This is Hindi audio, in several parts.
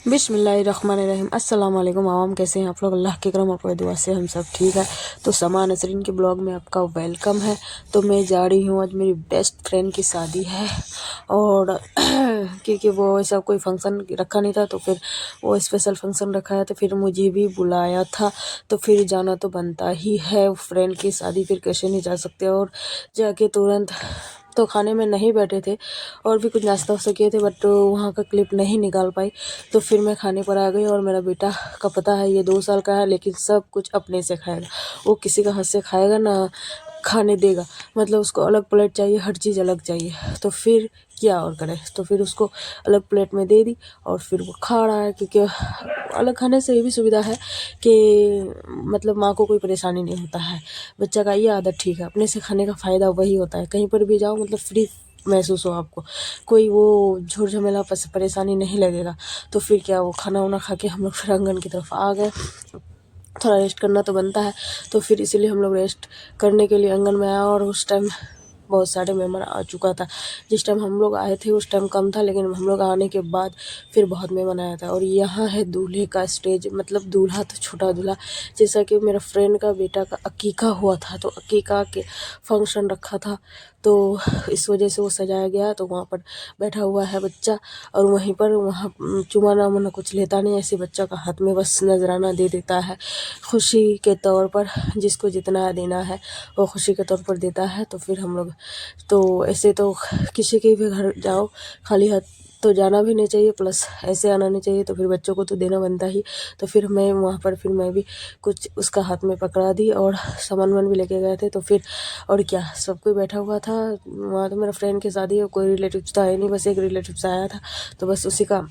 बिस्मिल्लाहिर्रहमानिर्रहीम। अस्सलाम वालेकुम आवाम, कैसे हैं आप लोग? अल्लाह के करम और दुआ से हम सब ठीक है। तो समा नसरीन के ब्लॉग में आपका वेलकम है। तो मैं जा रही हूँ, आज मेरी बेस्ट फ्रेंड की शादी है और क्योंकि वो ऐसा कोई फंक्शन रखा नहीं था तो फिर वो स्पेशल फंक्शन रखा है तो फिर मुझे भी बुलाया था तो फिर जाना तो बनता ही है। फ्रेंड की शादी फिर कैसे नहीं जा सकते। और जाके तुरंत तो खाने में नहीं बैठे थे और भी कुछ नाश्ता वास्ता किए थे बट वहाँ का क्लिप नहीं निकाल पाई। तो फिर मैं खाने पर आ गई और मेरा बेटा का पता है ये 2 साल का है लेकिन सब कुछ अपने से खाएगा। वो किसी का हाथ से खाएगा ना खाने देगा, मतलब उसको अलग प्लेट चाहिए, हर चीज़ अलग चाहिए। तो फिर क्या और करे, तो फिर उसको अलग प्लेट में दे दी और फिर वो खा रहा है। क्योंकि अलग खाने से ये भी सुविधा है कि मतलब माँ को कोई परेशानी नहीं होता है। बच्चा का ये आदत ठीक है, अपने से खाने का फ़ायदा वही होता है। कहीं पर भी जाओ मतलब फ्री महसूस हो आपको, कोई वो झूठ झमेला परेशानी नहीं लगेगा। तो फिर क्या, वो खाना वाना खा के हम लोग फिर आंगन की तरफ आ गए। थोड़ा रेस्ट करना तो बनता है तो फिर इसीलिए हम लोग रेस्ट करने के लिए आंगन में आया। और उस टाइम बहुत सारे मेहमान आ चुका था। जिस टाइम हम लोग आए थे उस टाइम कम था, लेकिन हम लोग आने के बाद फिर बहुत मेहमान आया था। और यहाँ है दूल्हे का स्टेज, मतलब दूल्हा तो छोटा दूल्हा, जैसा कि मेरा फ्रेंड का बेटा का अकीका हुआ था तो अकीका के फंक्शन रखा था तो इस वजह से वो सजाया गया। तो वहाँ पर बैठा हुआ है बच्चा और वहीं पर वहाँ चुमाना मुना कुछ लेता नहीं, ऐसे बच्चा का हाथ में बस नजराना दे देता है खुशी के तौर पर। जिसको जितना देना है वो खुशी के तौर पर देता है। तो फिर हम लोग तो ऐसे तो किसी के भी घर जाओ खाली हाथ तो जाना भी नहीं चाहिए, प्लस ऐसे आना नहीं चाहिए। तो फिर बच्चों को तो देना बनता ही। तो फिर मैं वहाँ पर फिर मैं भी कुछ उसका हाथ में पकड़ा दी और सामान वामान भी लेके गए थे। तो फिर और क्या, सब कोई बैठा हुआ था वहाँ। तो मेरा फ्रेंड की शादी है, कोई रिलेटिव्स तो आया नहीं, बस एक रिलेटिव्स आया था तो बस उसी का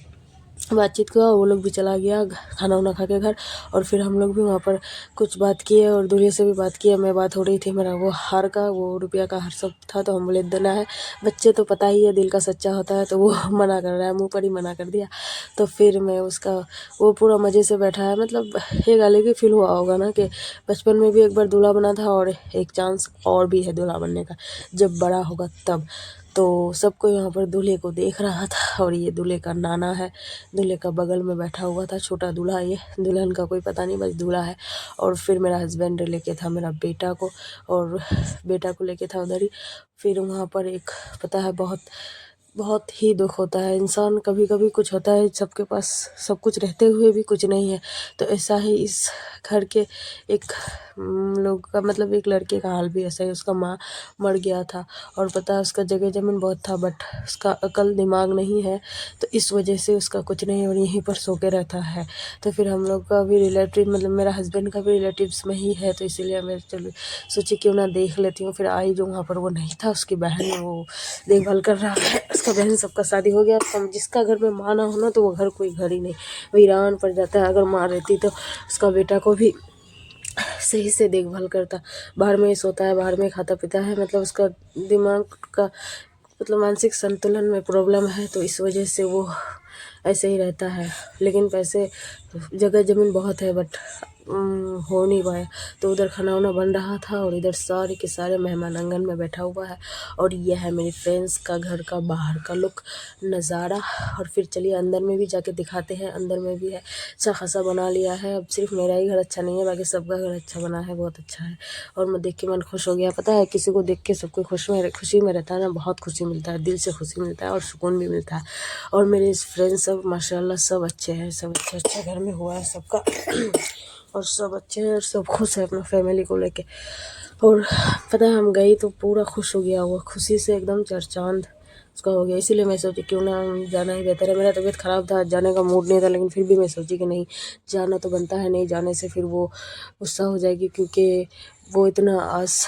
बातचीत हुआ। वो लोग भी चला गया खाना वाना खा के घर। और फिर हम लोग भी वहाँ पर कुछ बात किए और दूल्हे से भी बात किया। मैं बात हो रही थी मेरा वो हार का, वो रुपया का हार सब था तो हम बोले देना है। बच्चे तो पता ही है दिल का सच्चा होता है तो वो मना कर रहा है, मुँह पर ही मना कर दिया। तो फिर मैं उसका वो पूरा मज़े से बैठा है, मतलब एक अलग ही फील हुआ होगा ना कि बचपन में भी एक बार दूल्हा बना था और एक चांस और भी है दूल्हा बनने का जब बड़ा होगा तब। तो सब कोई यहाँ पर दूल्हे को देख रहा था और ये दूल्हे का नाना है, दूल्हे का बगल में बैठा हुआ था छोटा दूल्हा, ये दुल्हन का कोई पता नहीं, बस दूल्हा है। और फिर मेरा हस्बैंड लेके था मेरा बेटा को और बेटा को लेके था उधर ही। फिर वहाँ पर एक पता है बहुत बहुत ही दुख होता है इंसान, कभी कभी कुछ होता है सबके पास सब कुछ रहते हुए भी कुछ नहीं है। तो ऐसा ही इस घर के एक लोग का मतलब एक लड़के का हाल भी ऐसा ही, उसका माँ मर गया था और पता है उसका जगह ज़मीन बहुत था बट उसका अकल दिमाग नहीं है तो इस वजह से उसका कुछ नहीं और यहीं पर सो के रहता है। तो फिर हम लोग का भी रिलेटिव मतलब मेरा हस्बैंड का भी रिलेटिव्स में ही है तो इसीलिए मैं चलो सोची क्यों ना देख लेती हूँ। फिर आई जो वहाँ पर वो नहीं था, उसकी बहन वो देखभाल कर रहा है। उसका बहन सबका शादी हो गया, तो जिसका घर में माँ ना हो ना तो वो घर कोई घर ही नहीं, वीरान पड़ जाता है। अगर माँ रहती तो उसका बेटा को भी सही से देखभाल करता। बाहर में ही सोता है, बाहर में ही खाता पीता है, मतलब उसका दिमाग का मतलब मानसिक संतुलन में प्रॉब्लम है तो इस वजह से वो ऐसे ही रहता है। लेकिन पैसे जगह ज़मीन बहुत है बट हो नहीं पाया। तो उधर खाना वाना बन रहा था और इधर सारे के सारे मेहमान आंगन में बैठा हुआ है। और यह है मेरी फ्रेंड्स का घर का बाहर का लुक नज़ारा। और फिर चलिए अंदर में भी जाके दिखाते हैं। अंदर में भी है अच्छा खासा बना लिया है। अब सिर्फ मेरा ही घर अच्छा नहीं है, बाकी सबका घर अच्छा बना है, बहुत अच्छा है। और मैं देख के मन खुश हो गया। पता है किसी को देख के सबको खुशी में रहता है ना, बहुत खुशी मिलता है, दिल से खुशी मिलता है और सुकून भी मिलता है। और मेरे फ्रेंड्स सब माशाल्लाह सब अच्छे हैं, सब अच्छे अच्छे घर में हुआ है सबका और सब अच्छे हैं और सब खुश है अपना फैमिली को लेके। और पता है हम गई तो पूरा खुश हो गया, वो खुशी से एकदम चरचांद उसका हो गया। इसीलिए मैं सोची क्यों ना जाना ही बेहतर है। मेरा तबीयत ख़राब था, जाने का मूड नहीं था, लेकिन फिर भी मैं सोची कि नहीं जाना तो बनता है, नहीं जाने से फिर वो गुस्सा हो जाएगी क्योंकि वो इतना आस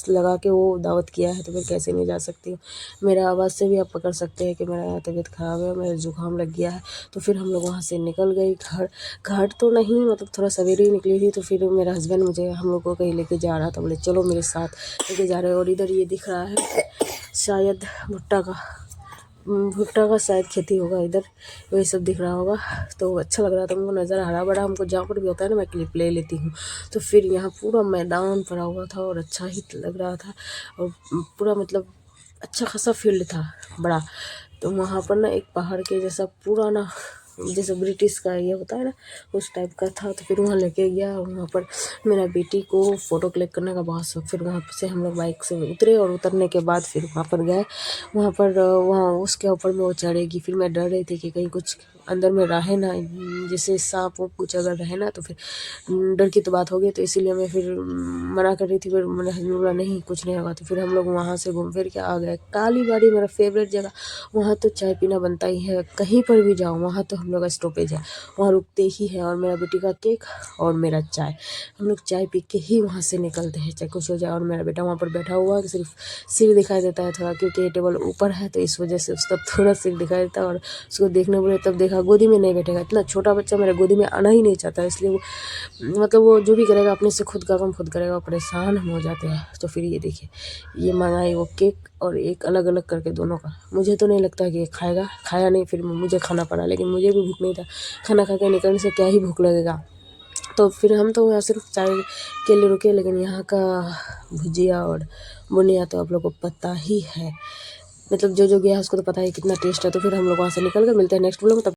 लगा के वो दावत किया है तो फिर कैसे नहीं जा सकती हूँ। मेरा आवाज़ से भी आप पकड़ सकते हैं कि मेरा तबीयत ख़राब है, मेरा ज़ुकाम लग गया है। तो फिर हम लोग वहाँ से निकल गए घर, घाट तो नहीं मतलब थोड़ा सवेरे ही निकली थी। तो फिर मेरा हस्बैंड मुझे हम लोग को कहीं लेके जा रहा था, बोले चलो मेरे साथ लेके जा रहे हैं। और इधर ये दिख रहा है शायद भुट्टा का शायद खेती होगा, इधर वही सब दिख रहा होगा। तो अच्छा लग रहा था हमको, नज़र हरा भरा, हमको जहाँ पर भी होता है ना मैं क्लिप ले लेती हूँ। तो फिर यहाँ पूरा मैदान पड़ा हुआ था और अच्छा ही लग रहा था और पूरा मतलब अच्छा खासा फील्ड था बड़ा। तो वहाँ पर ना एक पहाड़ के जैसा पूरा ना जैसे ब्रिटिश का ये होता है ना, उस टाइप का था। तो फिर वहाँ लेके गया, वहाँ पर मेरा बेटी को फ़ोटो क्लिक करने का बहुत शौक। फिर वहाँ से हम लोग बाइक से उतरे और उतरने के बाद फिर वहाँ पर गए। वहाँ पर वहाँ उसके ऊपर में वो चढ़ेगी। फिर मैं डर रही थी कि कहीं कुछ अंदर में रहे ना, जैसे सांप वो कुछ अगर रहे ना तो फिर डर की तो बात होगी। तो इसीलिए मैं फिर मना कर रही थी। फिर मेरा हस्बैंड बोला नहीं कुछ नहीं होगा। तो फिर हम लोग वहाँ से घूम फिर के आ गए। कालीबाड़ी मेरा फेवरेट जगह। वहाँ तो चाय पीना बनता ही है, कहीं पर भी जाओ वहाँ तो हम लोग का स्टॉपेज है, वहाँ रुकते ही है। और मेरा बेटी का केक और मेरा चाय, हम लोग चाय पी के ही वहाँ से निकलते हैं, चाहे कुछ हो जाए। और मेरा बेटा वहाँ पर बैठा हुआ है, सिर्फ सिर दिखाई देता है थोड़ा, क्योंकि ये टेबल ऊपर है तो इस वजह से उसका थोड़ा सिर दिखाई देता है। और उसको देखने बोले तब देखा, गोदी में नहीं बैठेगा। इतना छोटा बच्चा मेरे गोदी में आना ही नहीं चाहता, इसलिए वो मतलब वो जो भी करेगा अपने से खुद का काम खुद करेगा। परेशान हम हो जाते हैं। तो फिर ये देखिए, ये मंगाई वो केक और एक अलग अलग करके दोनों का। मुझे तो नहीं लगता कि ये खाएगा, खाया नहीं, फिर मुझे खाना पड़ा। लेकिन मुझे भी भूख नहीं था, खाना खा के निकलने से क्या ही भूख लगेगा। तो फिर हम तो यहाँ सिर्फ चाय के लिए रुके। लेकिन यहाँ का भुजिया और बुनिया तो आप लोग को पता ही है, मतलब जो जो गया है उसको तो पता है कितना टेस्ट है। तो फिर हम लोग वहाँ से निकल गए। मिलते हैं नेक्स्ट व्लॉग में। तब